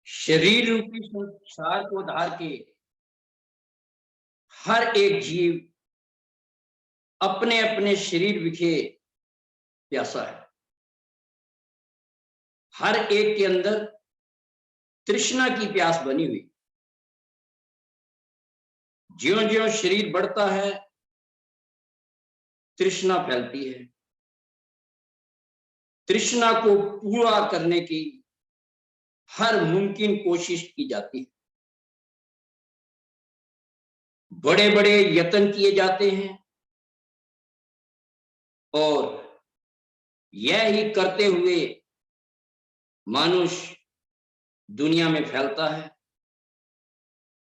शरीर रूपी संसार को धार के हर एक जीव अपने अपने शरीर विखे प्यासा है। हर एक के अंदर तृष्णा की प्यास बनी हुई। ज्यों ज्यों शरीर बढ़ता है तृष्णा फैलती है। तृष्णा को पूरा करने की हर मुमकिन कोशिश की जाती है। बड़े बड़े यत्न किए जाते हैं और यह ही करते हुए मनुष्य दुनिया में फैलता है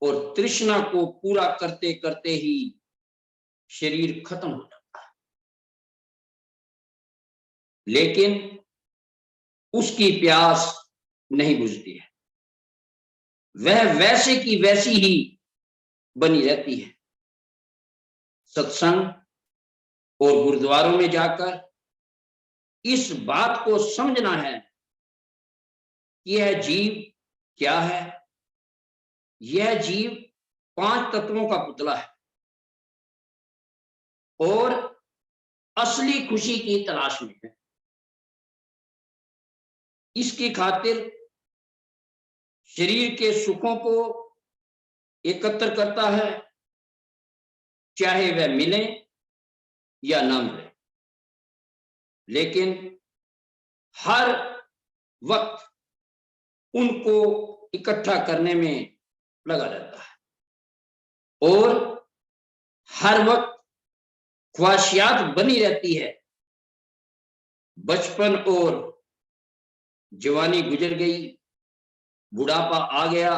और तृष्णा को पूरा करते करते ही शरीर खत्म हो जाता है। लेकिन उसकी प्यास नहीं बुझती है, वह वैसे की वैसी ही बनी रहती है। सत्संग और गुरुद्वारों में जाकर इस बात को समझना है कि यह जीव क्या है। यह जीव 5 तत्वों का पुतला है और असली खुशी की तलाश में है। इसकी खातिर शरीर के सुखों को एकत्र करता है, चाहे वह मिले या ना मिले। लेकिन हर वक्त उनको इकट्ठा करने में लगा रहता है और हर वक्त ख्वाहिशात बनी रहती है। बचपन और जवानी गुजर गई, बुढ़ापा आ गया,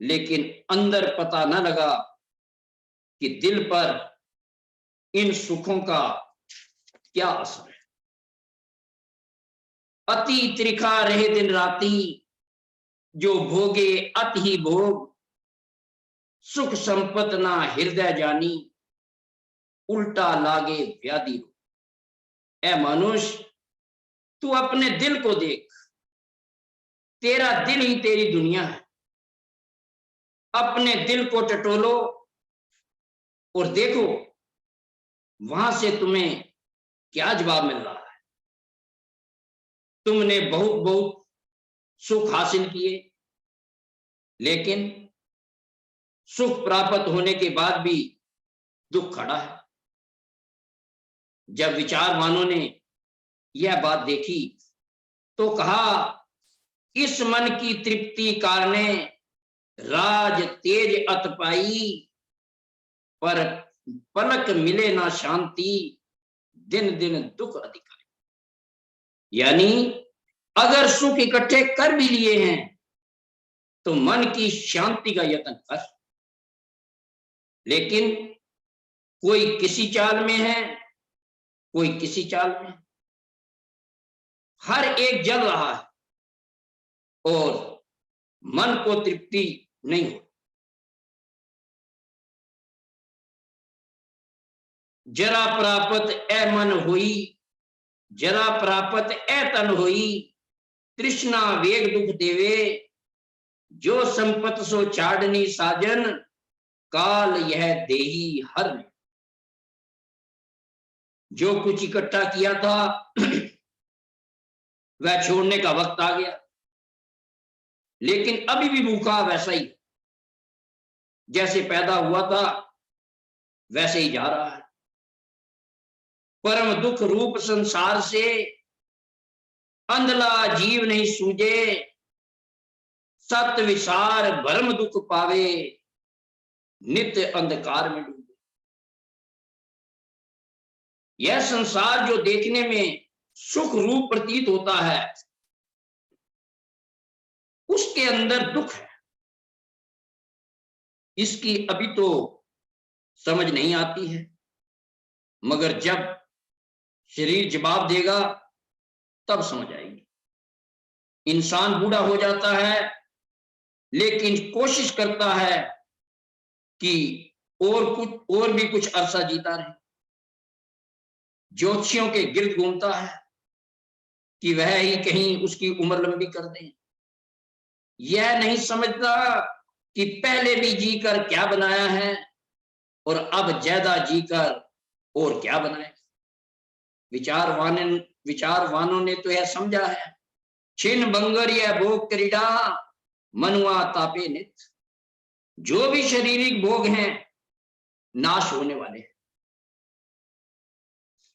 लेकिन अंदर पता न लगा कि दिल पर इन सुखों का क्या असर है। अति त्रिखा रहे दिन राती, जो भोगे अति ही भोग, सुख संपत ना हृदय जानी, उल्टा लागे व्याधि रोग। ऐ मनुष्य, तू अपने दिल को देख, तेरा दिल ही तेरी दुनिया है। अपने दिल को टटोलो और देखो वहां से तुम्हें क्या जवाब मिल रहा है। तुमने बहुत बहुत सुख हासिल किए, लेकिन सुख प्राप्त होने के बाद भी दुख खड़ा है। जब विचारवानों ने यह बात देखी तो कहा, इस मन की तृप्ति कारणे राज तेज अत पाई, पर पलक मिले ना शांति, दिन दिन दुख अधिकारी। यानी अगर सुख इकट्ठे कर भी लिए हैं तो मन की शांति का यत्न कर। लेकिन कोई किसी चाल में है, कोई किसी चाल में। हर एक जल रहा है और मन को तृप्ति नहीं हो। जरा प्रापत ए मन होई, जरा प्रापत ए तन होई, तृष्णा वेग दुख देवे, जो संपत सो चाड़नी साजन, काल यह देही हर में। जो कुछ इकट्ठा किया था वह छोड़ने का वक्त आ गया, लेकिन अभी भी भूखा वैसा ही, जैसे पैदा हुआ था वैसे ही जा रहा है। परम दुख रूप संसार से अंधला जीव नहीं सूझे, सत विसार भरम दुख पावे, नित्य अंधकार में डूबे। यह संसार जो देखने में सुख रूप प्रतीत होता है, उसके अंदर दुख है। इसकी अभी तो समझ नहीं आती है, मगर जब शरीर जवाब देगा तब समझ आएगी। इंसान बूढ़ा हो जाता है, लेकिन कोशिश करता है कि और भी कुछ अरसा जीता रहे। ज्योतिषियों के गिर्द घूमता है कि वह ही कहीं उसकी उम्र लंबी कर दें। यह नहीं समझता कि पहले भी जीकर क्या बनाया है और अब ज्यादा जीकर और क्या बनाए। विचारवानों ने तो यह समझा है, छिन बंगर यह भोग क्रीड़ा मनुआ तापे नित। जो भी शारीरिक भोग हैं नाश होने वाले हैं,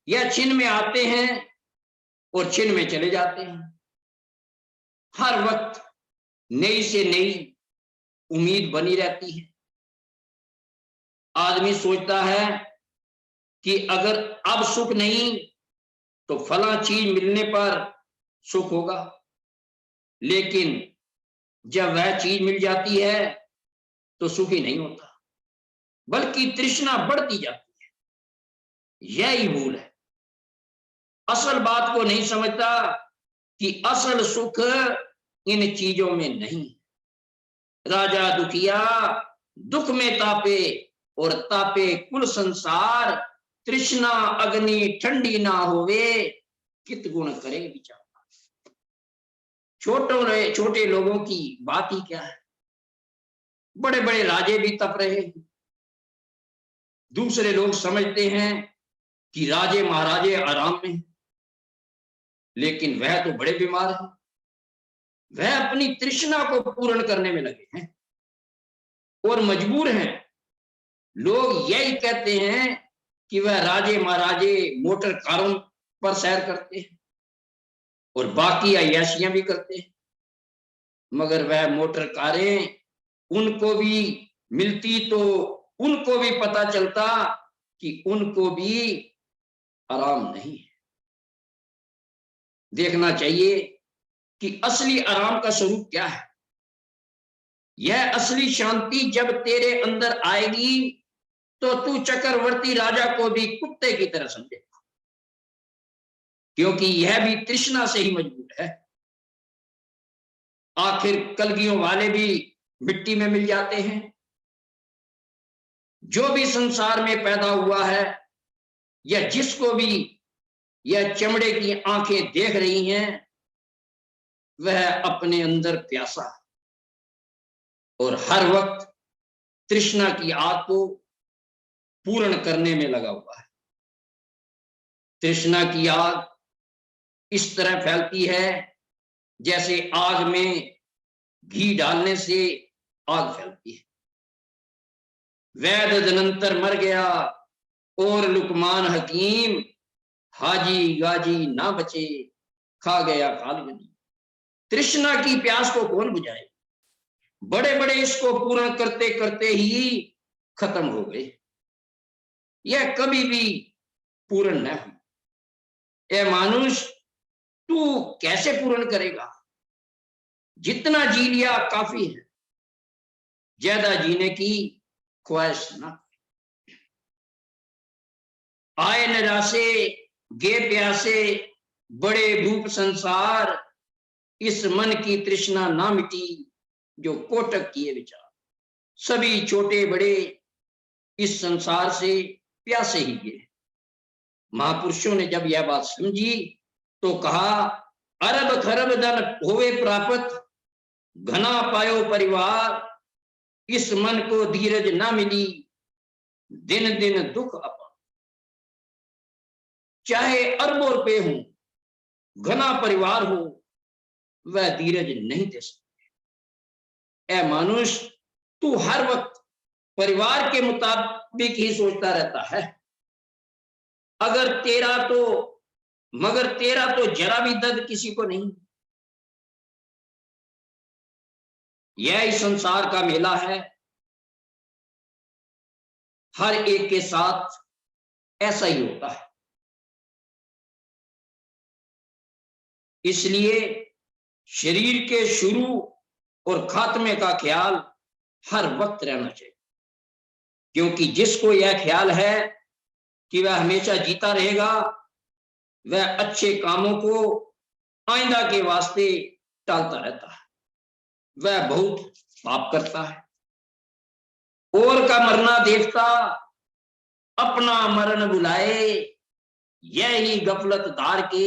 यह छिन में आते हैं और छिन में चले जाते हैं। हर वक्त नई से नई उम्मीद बनी रहती है। आदमी सोचता है कि अगर अब सुख नहीं तो फला चीज मिलने पर सुख होगा, लेकिन जब वह चीज मिल जाती है तो सुख ही नहीं होता, बल्कि तृष्णा बढ़ती जाती है। यही भूल है। असल बात को नहीं समझता कि असल सुख इन चीजों में नहीं। राजा दुखिया दुख में तापे और तापे कुल संसार, तृष्णा अग्नि ठंडी ना होवे कित गुण करे विचार। छोटे लोगों की बात ही क्या है, बड़े बड़े राजे भी तप रहे हैं। दूसरे लोग समझते हैं कि राजे महाराजे आराम में, लेकिन वह तो बड़े बीमार हैं। वह अपनी तृष्णा को पूर्ण करने में लगे हैं और मजबूर हैं। लोग यही कहते हैं कि वह राजे महाराजे मोटर कारों पर सैर करते हैं और बाकी अय्याशियां भी करते हैं, मगर वह मोटर कारें उनको भी मिलती तो उनको भी पता चलता कि उनको भी आराम नहीं है। देखना चाहिए कि असली आराम का स्वरूप क्या है। यह असली शांति जब तेरे अंदर आएगी तो तू चक्रवर्ती राजा को भी कुत्ते की तरह समझेगा, क्योंकि यह भी तृष्णा से ही मजबूर है। आखिर कलगियों वाले भी मिट्टी में मिल जाते हैं। जो भी संसार में पैदा हुआ है या जिसको भी यह चमड़े की आंखें देख रही हैं, वह अपने अंदर प्यासा और हर वक्त तृष्णा की आग को पूर्ण करने में लगा हुआ है। तृष्णा की आग इस तरह फैलती है जैसे आग में घी डालने से आग फैलती है। वैद धनंतर मर गया और लुकमान हकीम, हाजी गाजी ना बचे खा गया कालगनी। तृष्णा की प्यास को कौन बुझाए? बड़े बड़े इसको पूर्ण करते करते ही खत्म हो गए। यह कभी भी पूर्ण न हो। ए मानुष, तू कैसे पूर्ण करेगा? जितना जी लिया काफी है, ज्यादा जीने की ख्वाहिश ना। आए निराशे गे प्यासे बड़े भूप संसार, इस मन की तृष्णा ना मिटी जो कोटक किए विचार। सभी छोटे बड़े इस संसार से प्यासे ही गए। महापुरुषों ने जब यह बात समझी तो कहा, अरब खरब धन होवे प्राप्त, घना पायो परिवार, इस मन को धीरज ना मिली दिन दिन दुख अपन। चाहे अरबों रुपए हो, घना परिवार हो, वह धीरज नहीं दे सकते। ए मानुष, तू हर वक्त परिवार के मुताबिक ही सोचता रहता है। मगर तेरा तो जरा भी दर्द किसी को नहीं। यह संसार का मेला है। हर एक के साथ ऐसा ही होता है। इसलिए शरीर के शुरू और खात्मे का ख्याल हर वक्त रहना चाहिए, क्योंकि जिसको यह ख्याल है कि वह हमेशा जीता रहेगा, वह अच्छे कामों को आइंदा के वास्ते टालता रहता है। वह बहुत पाप करता है। और का मरना देखता अपना मरण बुलाए, यही गफलत धार के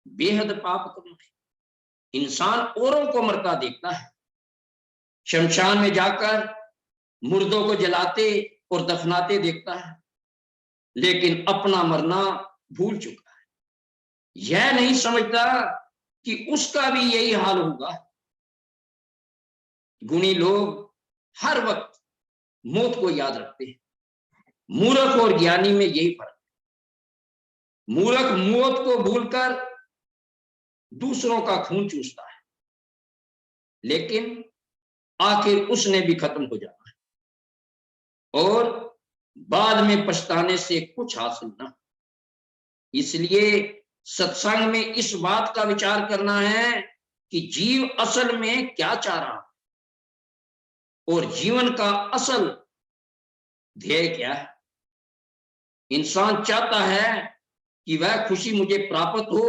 बेहद पाप कमाए। इंसान औरों को मरता देखता है शमशान में जाकर मुर्दों को जलाते और दफनाते देखता है, लेकिन अपना मरना भूल चुका है। यह नहीं समझता कि उसका भी यही हाल होगा। गुणी लोग हर वक्त मौत को याद रखते हैं। मूर्ख और ज्ञानी में यही फर्क है। मूर्ख मौत को भूलकर दूसरों का खून चूसता है, लेकिन आखिर उसने भी खत्म हो जाना है और बाद में पछताने से कुछ हासिल ना। इसलिए सत्संग में इस बात का विचार करना है कि जीव असल में क्या चाह रहा है और जीवन का असल ध्येय क्या है। इंसान चाहता है कि वह खुशी मुझे प्राप्त हो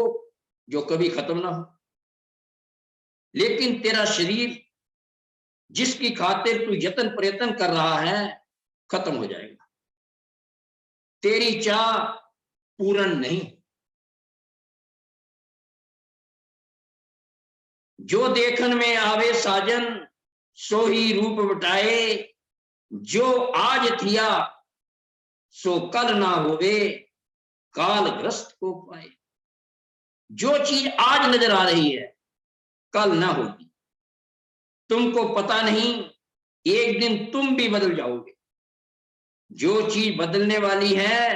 जो कभी खत्म ना हो, लेकिन तेरा शरीर जिसकी खातिर तू यत्न प्रयत्न कर रहा है खत्म हो जाएगा। तेरी चाह पूर्ण नहीं। जो देखन में आवे साजन सो ही रूप बटाए, जो आज थिया सो कल ना होवे काल ग्रस्त को पाए। जो चीज आज नजर आ रही है कल ना होगी। तुमको पता नहीं एक दिन तुम भी बदल जाओगे। जो चीज बदलने वाली है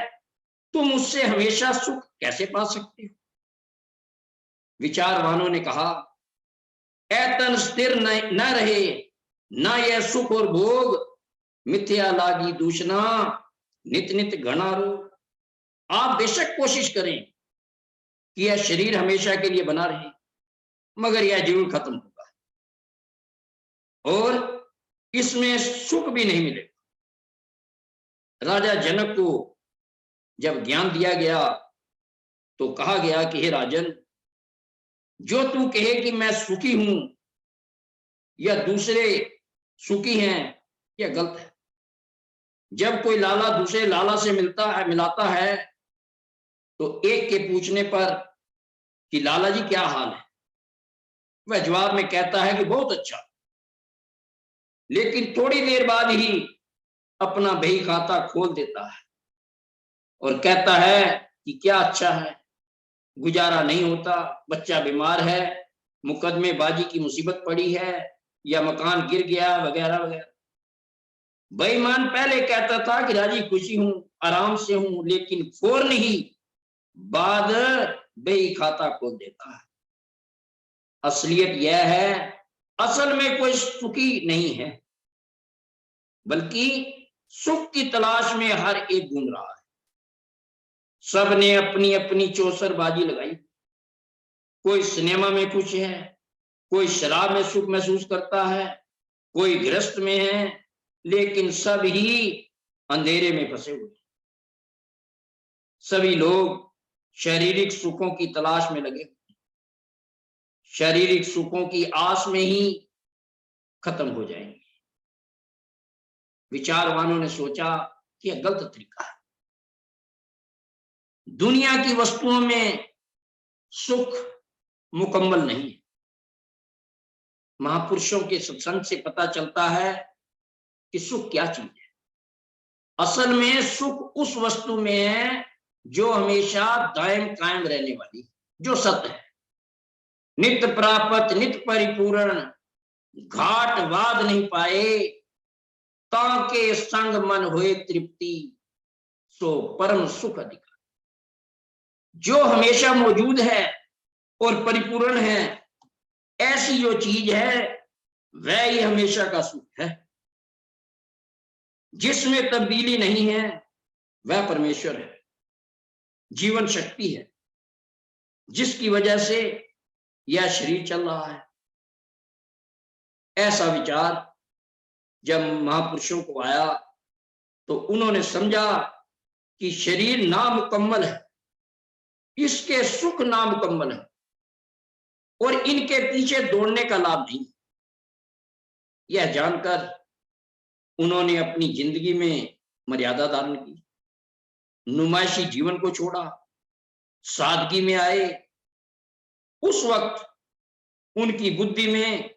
तुम उससे हमेशा सुख कैसे पा सकते हो। विचारवानों ने कहा, ऐ तन स्थिर न रहे ना यह सुख और भोग, मिथ्या लागी दूषणा नित नित घना रोग। आप बेशक कोशिश करें कि यह शरीर हमेशा के लिए बना रहे, मगर यह जरूर खत्म होगा और इसमें सुख भी नहीं मिलेगा। राजा जनक को जब ज्ञान दिया गया तो कहा गया कि हे राजन, जो तू कहे कि मैं सुखी हूं या दूसरे सुखी हैं, यह गलत है। जब कोई लाला दूसरे लाला से मिलाता है तो एक के पूछने पर कि लाला जी क्या हाल है, वह जवाब में कहता है कि बहुत अच्छा, लेकिन थोड़ी देर बाद ही अपना बही खाता खोल देता है और कहता है कि क्या अच्छा है, गुजारा नहीं होता, बच्चा बीमार है, मुकदमेबाजी की मुसीबत पड़ी है या मकान गिर गया वगैरह वगैरह। बेईमान पहले कहता था कि राजी खुशी हूं, आराम से हूं, लेकिन फौरन ही बाद बही खाता खोल देता है। असलियत यह है, असल में कोई सुखी नहीं है, बल्कि सुख की तलाश में हर एक घूम रहा है। सबने अपनी अपनी चौसरबाजी लगाई। कोई सिनेमा में खुश है, कोई शराब में सुख महसूस करता है, कोई गृहस्थ में है, लेकिन सब ही अंधेरे में फंसे हुए। सभी लोग शारीरिक सुखों की तलाश में लगे, शारीरिक सुखों की आस में ही खत्म हो जाएंगे। विचारवानों ने सोचा कि यह गलत तरीका है। दुनिया की वस्तुओं में सुख मुकम्मल नहीं है। महापुरुषों के सत्संग से पता चलता है कि सुख क्या चीज है। असल में सुख उस वस्तु में है जो हमेशा दायम कायम रहने वाली, जो सत्य है, नित्य प्राप्त नित्य परिपूर्ण, घाट वाद नहीं पाए, ताके संग मन होए तृप्ति, सो परम सुख अधिकार। जो हमेशा मौजूद है और परिपूर्ण है, ऐसी जो चीज है वह ही हमेशा का सुख है। जिसमें तब्दीली नहीं है वह परमेश्वर है, जीवन शक्ति है, जिसकी वजह से यह शरीर चल रहा है। ऐसा विचार जब महापुरुषों को आया तो उन्होंने समझा कि शरीर नामुकम्मल है, इसके सुख नामुकम्मल है और इनके पीछे दौड़ने का लाभ नहीं। यह जानकर उन्होंने अपनी जिंदगी में मर्यादा धारण की, नुमाइशी जीवन को छोड़ा, सादगी में आए। उस वक्त उनकी बुद्धि में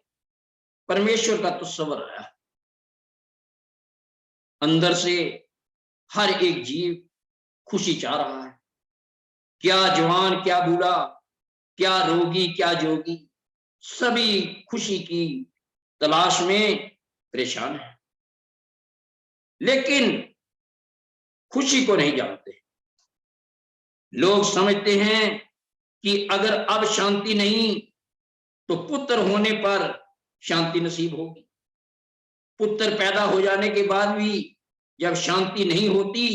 परमेश्वर का तस्वर आया। अंदर से हर एक जीव खुशी चाह रहा है, क्या जवान क्या बूढ़ा, क्या रोगी क्या जोगी, सभी खुशी की तलाश में परेशान है, लेकिन खुशी को नहीं जानते। लोग समझते हैं कि अगर अब शांति नहीं तो पुत्र होने पर शांति नसीब होगी। पुत्र पैदा हो जाने के बाद भी जब शांति नहीं होती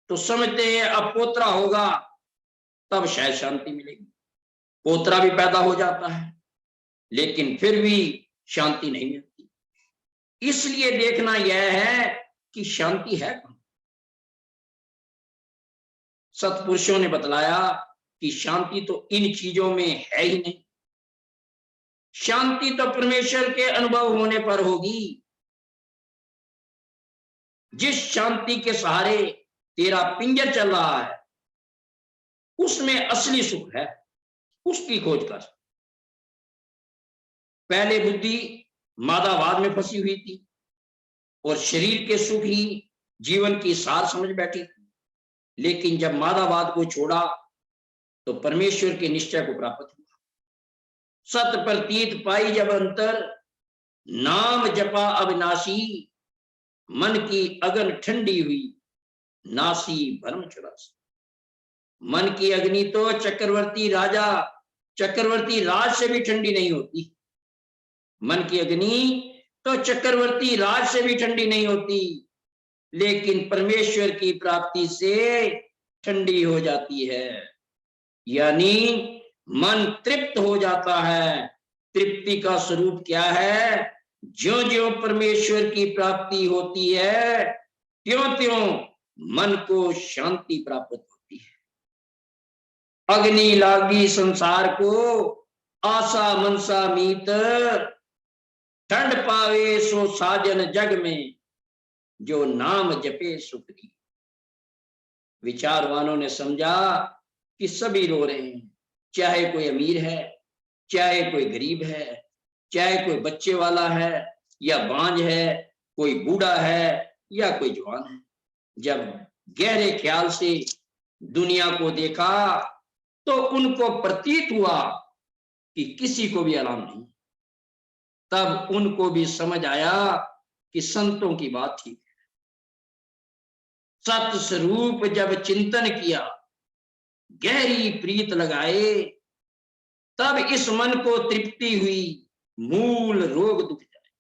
तो समझते हैं अब पोतरा होगा तब शायद शांति मिलेगी। पोतरा भी पैदा हो जाता है लेकिन फिर भी शांति नहीं मिलती। इसलिए देखना यह है कि शांति है कहां। सत्पुरुषों ने बतलाया कि शांति तो इन चीजों में है ही नहीं। शांति तो परमेश्वर के अनुभव होने पर होगी। जिस शांति के सहारे तेरा पिंजर चल रहा है उसमें असली सुख है, उसकी खोज कर। पहले बुद्धि मादावाद में फंसी हुई थी और शरीर के सुख ही जीवन की सार समझ बैठी थी, लेकिन जब मादावाद को छोड़ा तो परमेश्वर के निश्चय को प्राप्त हुआ। सत प्रतीत पाई जब अंतर, नाम जपा अविनाशी, मन की अगन ठंडी हुई, नासी भरम चुरासी। मन की अग्नि तो चक्रवर्ती राज से भी ठंडी नहीं होती। मन की अग्नि तो चक्रवर्ती राज से भी ठंडी नहीं होती, लेकिन परमेश्वर की प्राप्ति से ठंडी हो जाती है। यानी मन तृप्त हो जाता है। तृप्ति का स्वरूप क्या है? ज्यों ज्यों परमेश्वर की प्राप्ति होती है त्यों त्यों मन को शांति प्राप्त होती है। अग्नि लागी संसार को, आशा मनसा मीत, ठंड पावे सो साजन जग में, जो नाम जपे सुख की। विचारवानों ने समझा कि सभी रो रहे हैं, चाहे कोई अमीर है, चाहे कोई गरीब है, चाहे कोई बच्चे वाला है या बांझ है, कोई बूढ़ा है या कोई जवान है। जब गहरे ख्याल से दुनिया को देखा तो उनको प्रतीत हुआ कि किसी को भी आराम नहीं। तब उनको भी समझ आया कि संतों की बात ठीक है। सत स्वरूप जब चिंतन किया, गहरी प्रीत लगाए, तब इस मन को तृप्ति हुई, मूल रोग दुख जाए।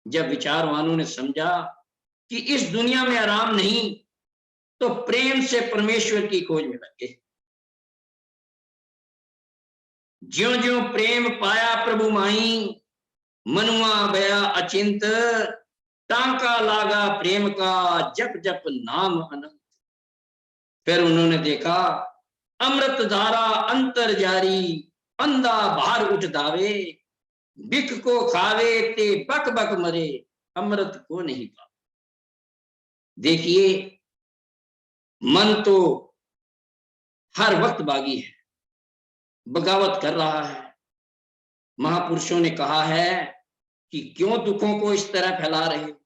जब विचारवानों ने समझा कि इस दुनिया में आराम नहीं, तो प्रेम से परमेश्वर की खोज में लगे। ज्यों ज्यों प्रेम पाया प्रभु माही, मनुआ भया अचिंत, टांका लागा प्रेम का, जप जप नाम अनंत। फिर उन्होंने देखा अमृत धारा अंतर जारी, अंधा बाहर उठ दावे, बिख को खावे ते बक बक मरे, अमृत को नहीं पावे। देखिए मन तो हर वक्त बागी है, बगावत कर रहा है। महापुरुषों ने कहा है कि क्यों दुखों को इस तरह फैला रहे हो?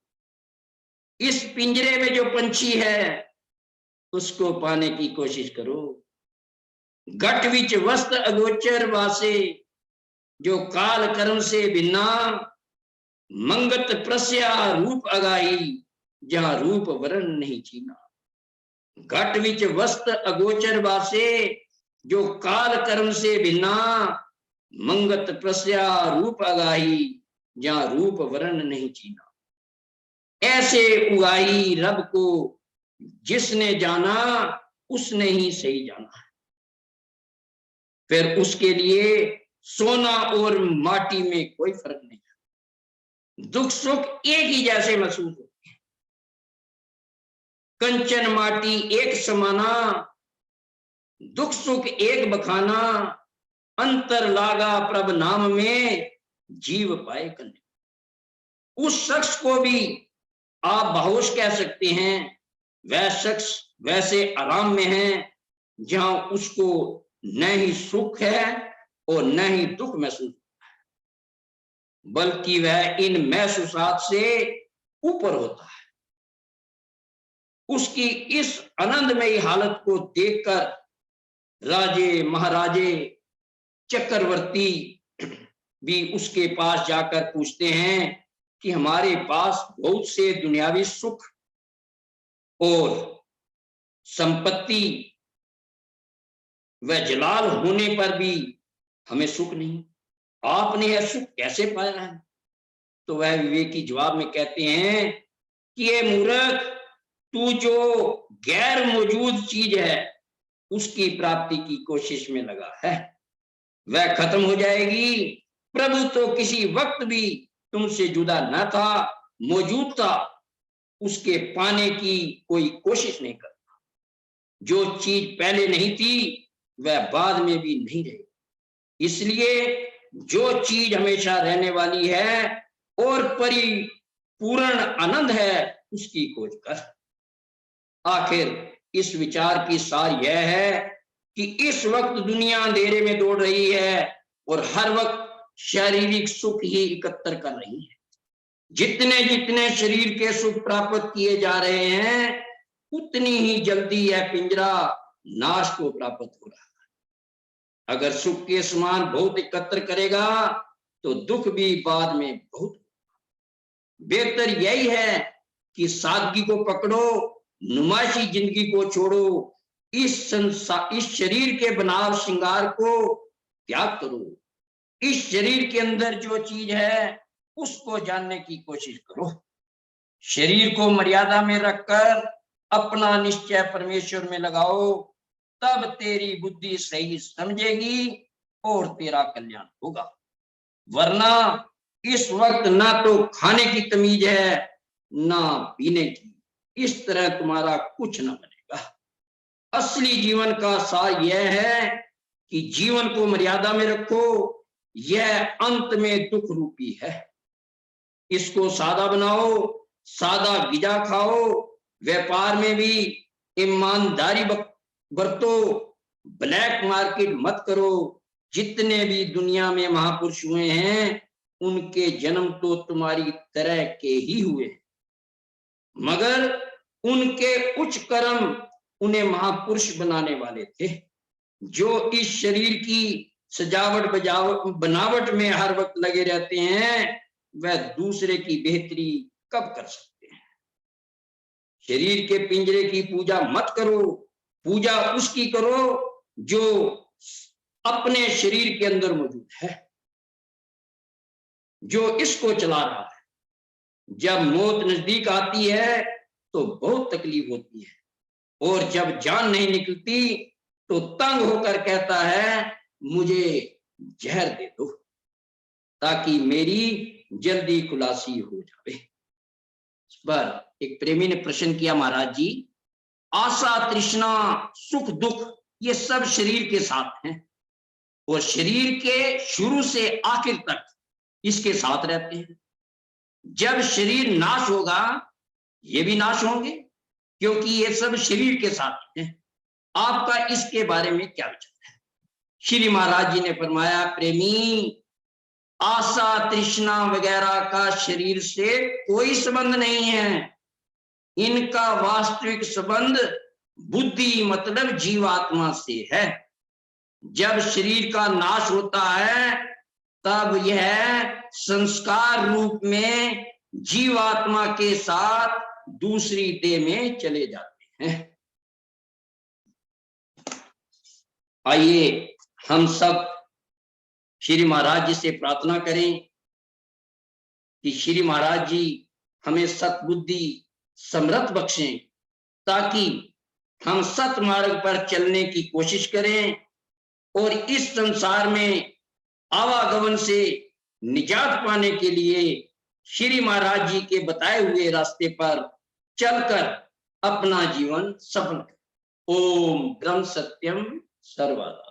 इस पिंजरे में जो पंछी है उसको पाने की कोशिश करो। घट विच वस्त अगोचर वासे, जो काल कर्म से भिन्ना, मंगत प्रस्या रूप अगाई, जहां रूप वरण नहीं चीना। घट विच वस्त अगोचर वासे, जो काल कर्म से भिन्ना, मंगत प्रस्या रूप अगाई, जहां रूप वर्ण नहीं चीना। ऐसे उगाई रब को जिसने जाना, उसने ही सही जाना है। फिर उसके लिए सोना और माटी में कोई फर्क नहीं है। दुख सुख एक ही जैसे महसूस होते हैं। कंचन माटी एक समाना, दुख सुख एक बखाना, अंतर लागा प्रभ नाम में, जीव पाए कल्याण। उस शख्स को भी आप बेहोश कह सकते हैं। वह शख्स वैसे आराम में है जहां उसको न ही सुख है और न ही दुख महसूस होता है। बल्कि वह इन महसूसात से ऊपर होता है। उसकी इस आनंदमयी हालत को देखकर राजे महाराजे चक्रवर्ती भी उसके पास जाकर पूछते हैं कि हमारे पास बहुत से दुनियावी सुख और संपत्ति व जलाल होने पर भी हमें सुख नहीं, आपने यह सुख कैसे पाया है? तो वह विवेकी जवाब में कहते हैं कि ये मूर्ख, तू जो गैर मौजूद चीज है उसकी प्राप्ति की कोशिश में लगा है, वह खत्म हो जाएगी। प्रभु तो किसी वक्त भी तुमसे जुदा न था, मौजूद था, उसके पाने की कोई कोशिश नहीं करता। जो चीज पहले नहीं थी वह बाद में भी नहीं रहेगी। इसलिए जो चीज हमेशा रहने वाली है और परिपूर्ण आनंद है उसकी खोज कर। आखिर इस विचार की सार यह है कि इस वक्त दुनिया अंधेरे में दौड़ रही है और हर वक्त शारीरिक सुख ही एकत्र कर रही है। जितने जितने शरीर के सुख प्राप्त किए जा रहे हैं उतनी ही जल्दी यह पिंजरा नाश को प्राप्त हो रहा है। अगर सुख के समान बहुत एकत्र करेगा तो दुख भी बाद में बहुत। बेहतर यही है कि सादगी को पकड़ो, नुमाइशी जिंदगी को छोड़ो, इस शरीर के बनाव श्रृंगार को त्याग करो। इस शरीर के अंदर जो चीज है उसको जानने की कोशिश करो। शरीर को मर्यादा में रखकर अपना निश्चय परमेश्वर में लगाओ, तब तेरी बुद्धि सही समझेगी और तेरा कल्याण होगा। वरना इस वक्त ना तो खाने की तमीज है ना पीने की, इस तरह तुम्हारा कुछ ना बनेगा। असली जीवन का सार यह है कि जीवन को मर्यादा में रखो, यह अंत में दुख रूपी है। इसको सादा बनाओ, सादा गिजा खाओ, व्यापार में भी ईमानदारी बरतो, ब्लैक मार्केट मत करो। जितने भी दुनिया में महापुरुष हुए हैं उनके जन्म तो तुम्हारी तरह के ही हुए, मगर उनके उच्च कर्म उन्हें महापुरुष बनाने वाले थे। जो इस शरीर की सजावट बनावट में हर वक्त लगे रहते हैं वह दूसरे की बेहतरी कब कर सकते हैं? शरीर के पिंजरे की पूजा मत करो, पूजा उसकी करो जो अपने शरीर के अंदर मौजूद है, जो इसको चला रहा है। जब मौत नजदीक आती है तो बहुत तकलीफ होती है और जब जान नहीं निकलती तो तंग होकर कहता है मुझे जहर दे दो ताकि मेरी जल्दी खुलासी हो जाए। इस पर एक प्रेमी ने प्रश्न किया, महाराज जी, आशा तृष्णा सुख दुख ये सब शरीर के साथ हैं और शरीर के शुरू से आखिर तक इसके साथ रहते हैं। जब शरीर नाश होगा ये भी नाश होंगे क्योंकि ये सब शरीर के साथ हैं। आपका इसके बारे में क्या विचार है? श्री महाराज जी ने फरमाया, प्रेमी, आशा तृष्णा वगैरह का शरीर से कोई संबंध नहीं है। इनका वास्तविक संबंध बुद्धि मतलब जीवात्मा से है। जब शरीर का नाश होता है तब यह संस्कार रूप में जीवात्मा के साथ दूसरी देह में चले जाते हैं। आइए हम सब श्री महाराज जी से प्रार्थना करें कि श्री महाराज जी हमें सतबुद्धि समृद्ध बख्शें ताकि हम सत मार्ग पर चलने की कोशिश करें और इस संसार में आवागमन से निजात पाने के लिए श्री महाराज जी के बताए हुए रास्ते पर चलकर अपना जीवन सफल करें। ओम ब्रह्म सत्यम सर्वदा।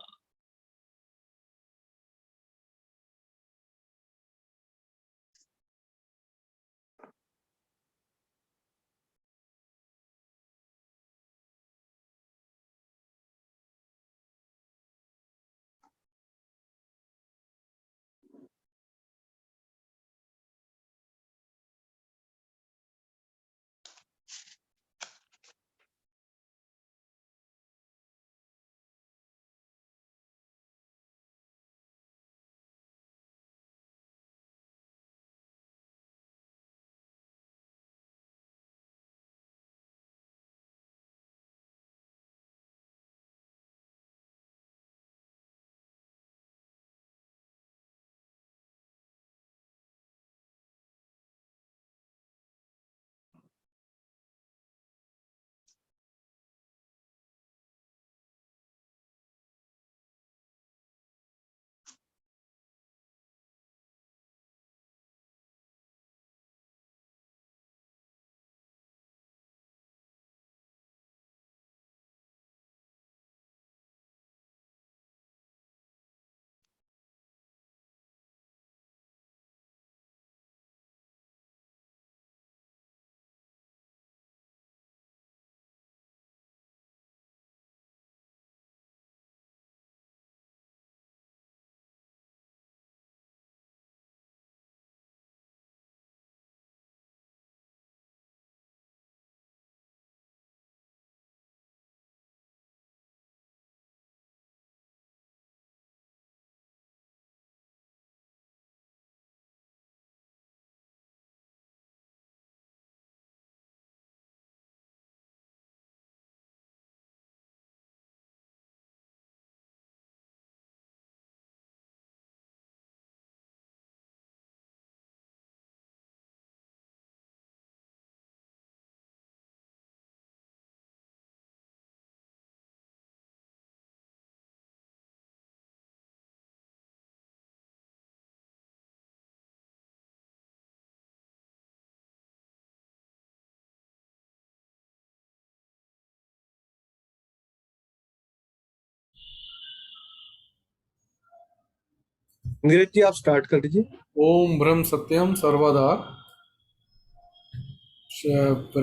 नीरज जी, आप स्टार्ट कर दीजिए। ओम ब्रह्म सत्यम सर्वदा।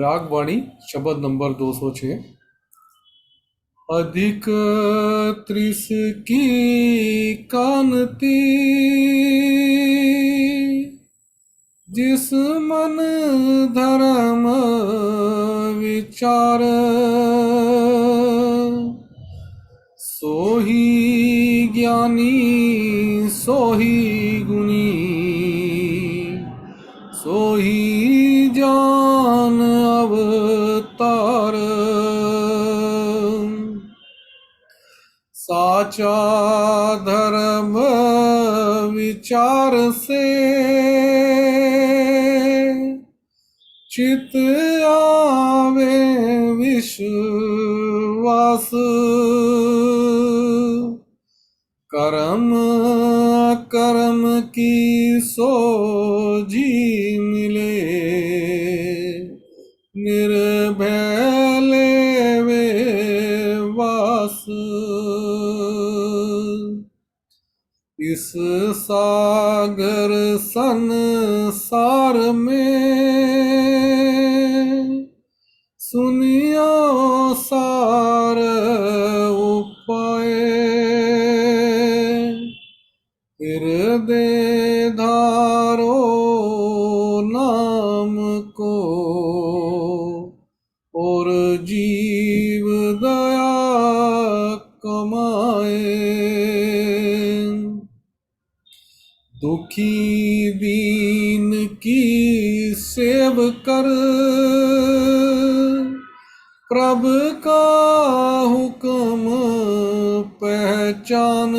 राग वाणी शब्द नंबर 206। अधिक त्रिस की कांति जिस मन धर्म विचार सोही ज्ञानी सोही गुणी सोही जान अवतार साचा धर्म विचार से चित आवे विश्वास कर्म कर्म की सोझी मिले निर्भय लेवे वास इस सागर संसार में सुनियो सार उपाय हृदय धारो नाम को और जीव दया कमाए दुखी दीन की सेव कर प्रभु का हुक्म पहचान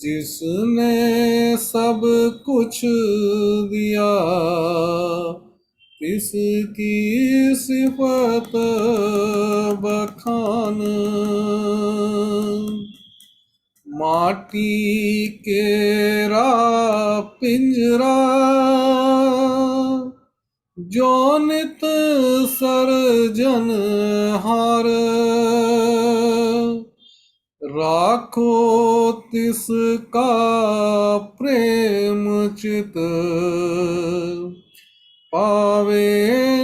जिसने सब कुछ दिया इसकी सिफत बखान माटी केरा पिंजरा जो नित सर्जन हार राखो तिसका प्रेम चित पावे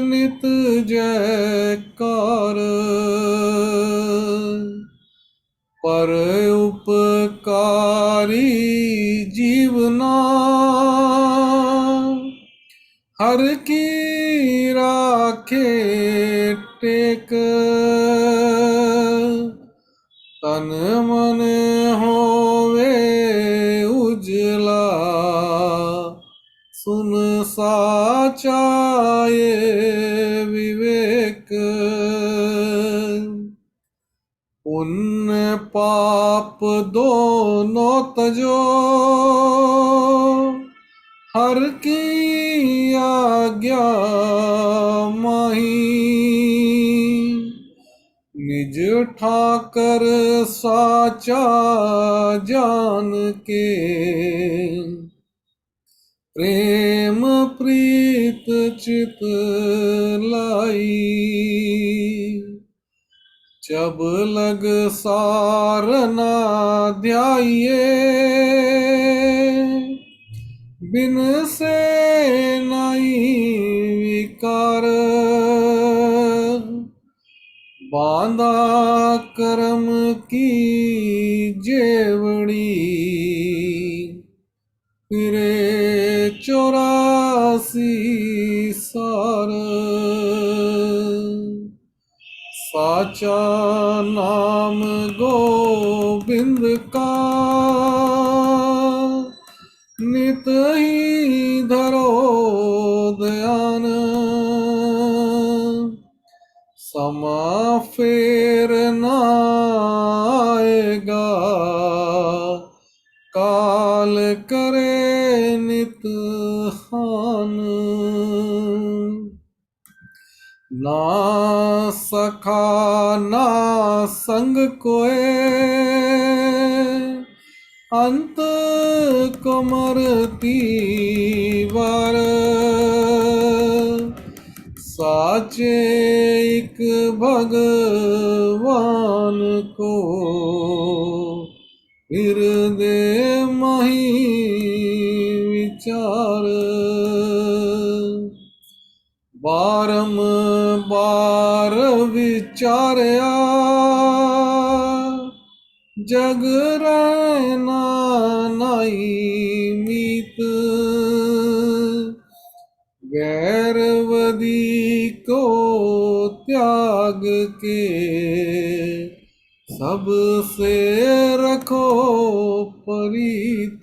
नित जयकार पर उपकारी जीवना हर की राखे टेक तन मन होवे उजला सुन साचा ये विवेक पुण्य पाप दोनों तजो हर की आज्ञा माही निज ठाकर साचा जान के प्रेम प्रीत चित लाई जब लग सार ना ध्याये बिन से नाई विकार बांधा कर्म की जेवड़ी फिरे 84 सार साचा नाम गोविंद का नित ही धरो ध्यान समा फेर ना आएगा काल करे नित हान ना सखा ना संग कोय अंत को मरती वार साचे एक भगवान को हृदय मही विचार, बारंबार विचारया जग रहना नहीं मीत, गैरवदी को त्याग के सबसे रखो परीत।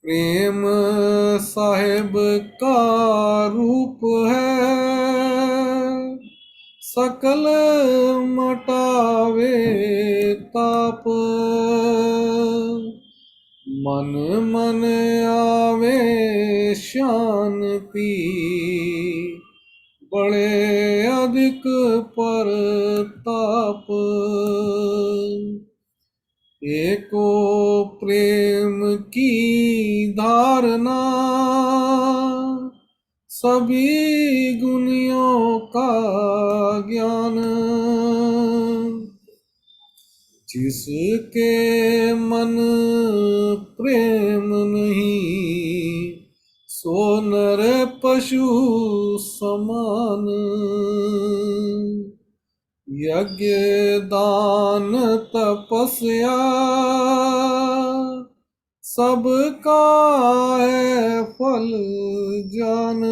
प्रेम साहिब का रूप है, सकल मटावे ताप, मन मन आवे शांति, बड़े अधिक परताप। एको प्रेम की धारणा, सभी गुणियों का ज्ञान, जिसके मन प्रेम नहीं सो नर पशु समान। यज्ञ दान तपस्या सबका है फल जान,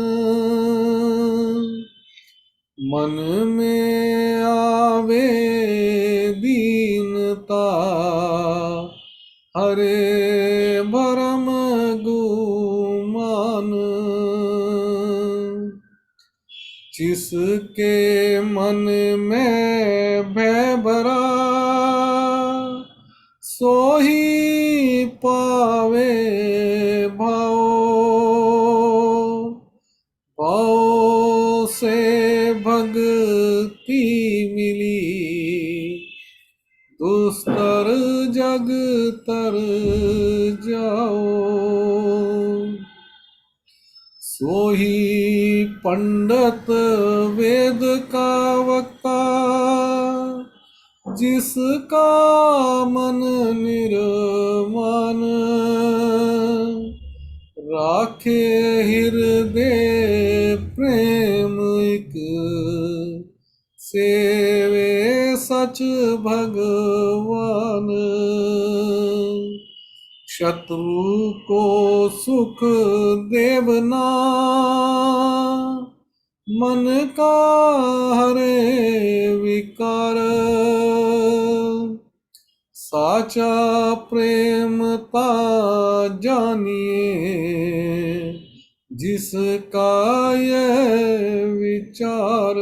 मन में आवे दीनता, हरे भरम गुमान। जिसके मन में भय भरा, सो ही पावे भाव, भाव से भक्ति मिली, दुस्तर जग तर जाओ। सो ही पंडित वेद का वक्ता, जिसका मन निर्मल, राखे हृदय प्रेम एक, सेवे सच भगवान। शत्रु को सुख देवना, मन का हरे विकार, साचा प्रेमता जानिए, जिसका यह विचार।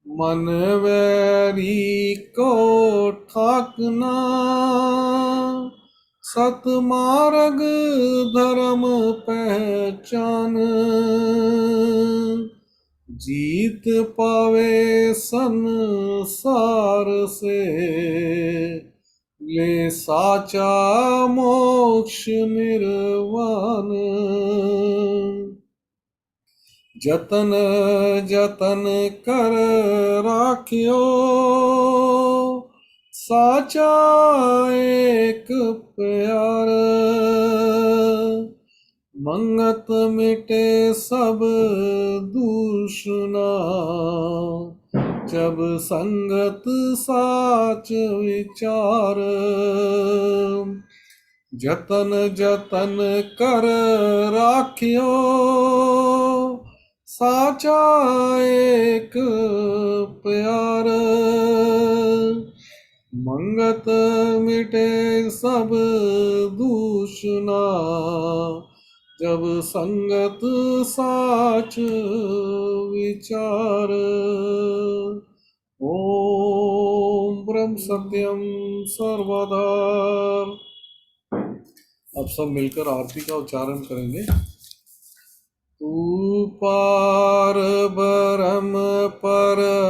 मन वैरी को ठाकना, सतमार्ग धर्म पहचान, जीत पावे संसार से, ले साचा मोक्ष निर्वाण। जतन जतन कर राखियो, साचा एक प्यार, मंगत मिटे सब दूषणा, जब संगत साच विचार। जतन जतन कर राखियो, साचा एक प्यार, मंगत मिटे सब दूषणा, जब संगत साच विचार। ओम ब्रह्म सत्यम सर्वदा। अब सब मिलकर आरती का उच्चारण करेंगे। तू पार ब्रह्म परमेश्वर,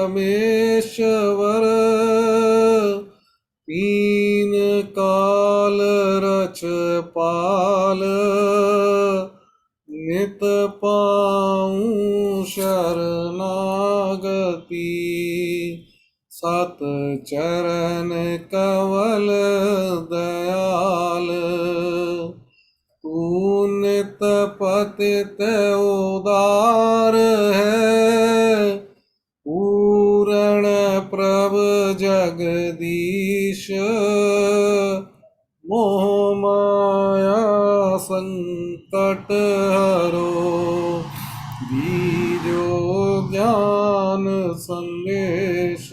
तीन काल रच पाल, नित पाऊं शरणागति, सत चरण कवल दयाल, तू नित पतित उदार है, पूरण प्रभ जगदीश, मोह माया संकट हरो, दीजो ज्ञान संदेश।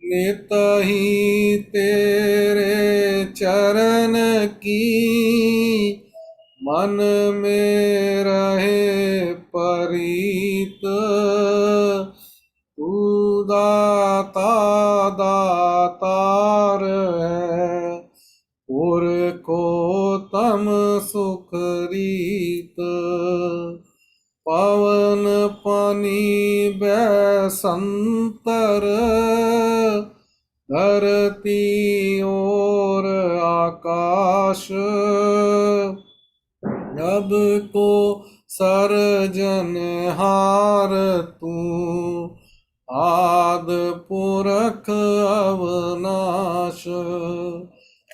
नित ही तेरे चरण की मन में रहे परीत, तू दाता दातार है, और को तम सुख रीत। पवन पानी बैसंतर, धरती और आकाश, नभ को सरजनहार तू, आद पुरख अवनाश।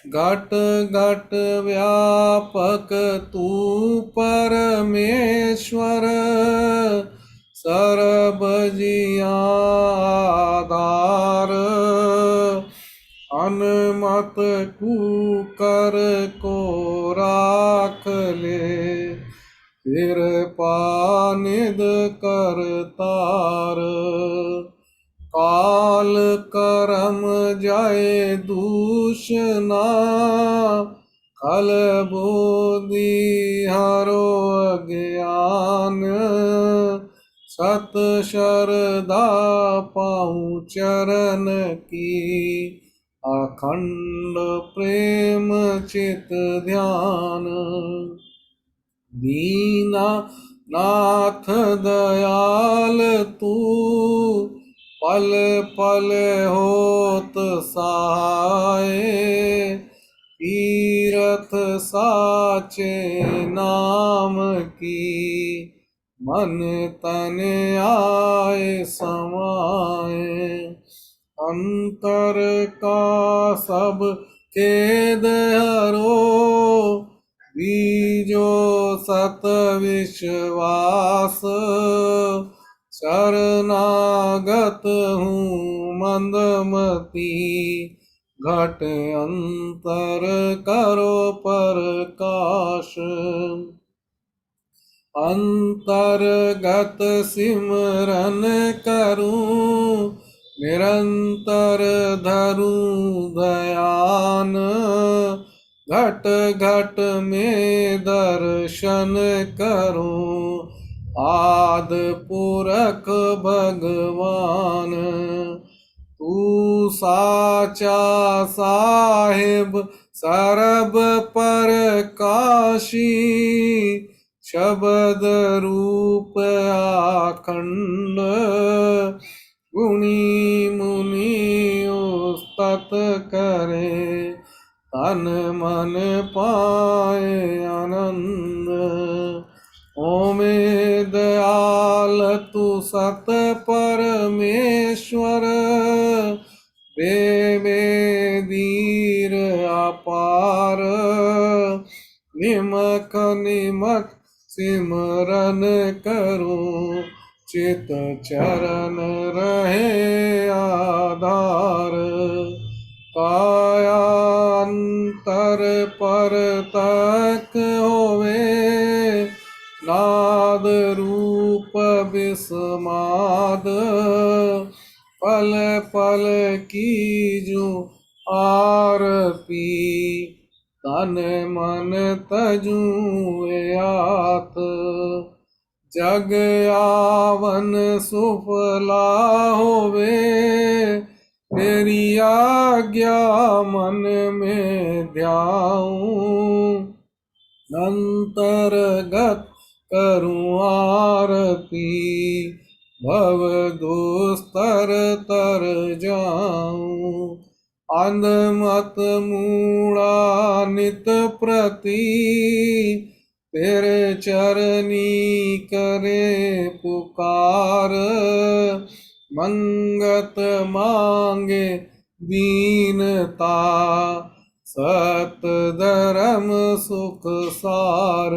घट घट व्यापक तू परमेश्वर, सर्व जिया आधार। अनमत कुकर को राख ले, फिर पानिद करतार। काल करम जाए दूषना, कल बोधि हरो अज्ञान। सत शरदा पाऊँ चरण की, अखंड प्रेम चित ध्यान। दीना नाथ दयाल तू, पल पल होत सहाय। तीरथ साचे नाम की, मन तन आए समाए। अंतर का सब खेद हरो, बीजो सत विश्वास। शरणागत हूँ मंदमती, घट अंतर करो प्रकाश। अंतर्गत सिमरन करूं, निरंतर धरूं ध्यान। घट घट में दर्शन करूं, आद पुरख भगवान। तू साचा साहिब सरब परकाशी, शब्द रूप आखंड। गुणी मुनि उस्तत करे, तन मन पाए आनंद। ओमे दयाल तू सत परमेश्वर, देवे धीर अपार। निमक निमक सिमरन करूं, चित चरण रहे आधार। कायांतर पर तक होवे, नाद रूप विस्माद। पल पल कीजू आरती, तन मन तजूं यात। जग आवन सुफला होवे, तेरी आज्ञा मन में ध्याऊं। अंतर्गत करूं आरती, भव दुस्तर तर जाऊं। अंध मत मूढ़ा नित प्रति, तेरे चरनी करे पुकार। मंगत मांगे दीनता, सत धर्म सुख सार।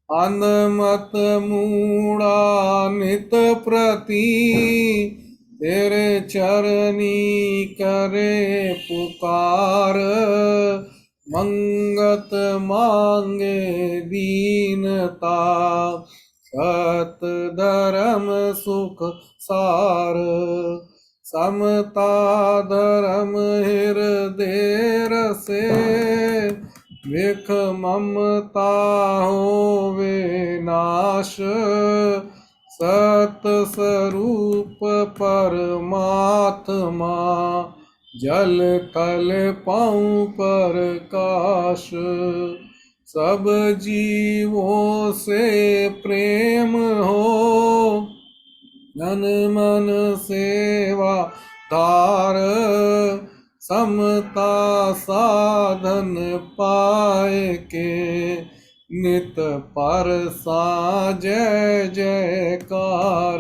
अनमत मूढ़ा नित प्रति, तेरे चरनी करे पुकार। मंगत मांगे दीनता, सत धर्म सुख सार। समता धर्म हृदय रसे, विख ममता होवे नाश। सत स्वरूप परमात्मा, जल थल पाऊं प्रकाश। सब जीवों से प्रेम हो, तन मन सेवा धार। समता साधन पाए के, नित पर जय जयकार।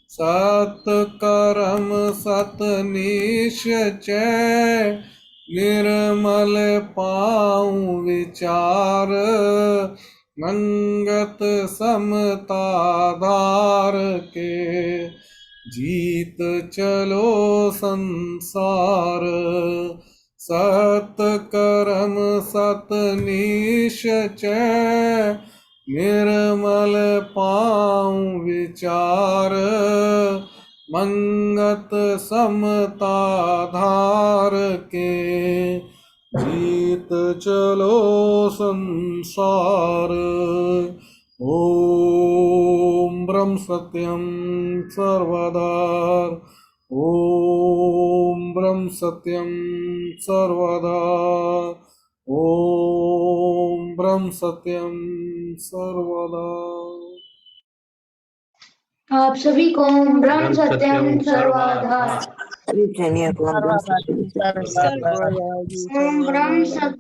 सत कर्म सत निश्चय, निर्मल पाऊं विचार। मंगत समता धार के, जीत चलो संसार। सत कर्म सत निश्चय, निर्मल पाऊं विचार। मंगत समता धार के, जीत चलो संसार। ओम ब्रह्म सत्यम सर्वदा, ओम ब्रह्म सत्यम सर्वदा, ओम ब्रह्म सत्यम सर्वदा। आप सभी को ओम ब्रह्म सत्यम सर्वधा। ओम ब्रह्म सत्यम ओम ब्रह्म सत्यम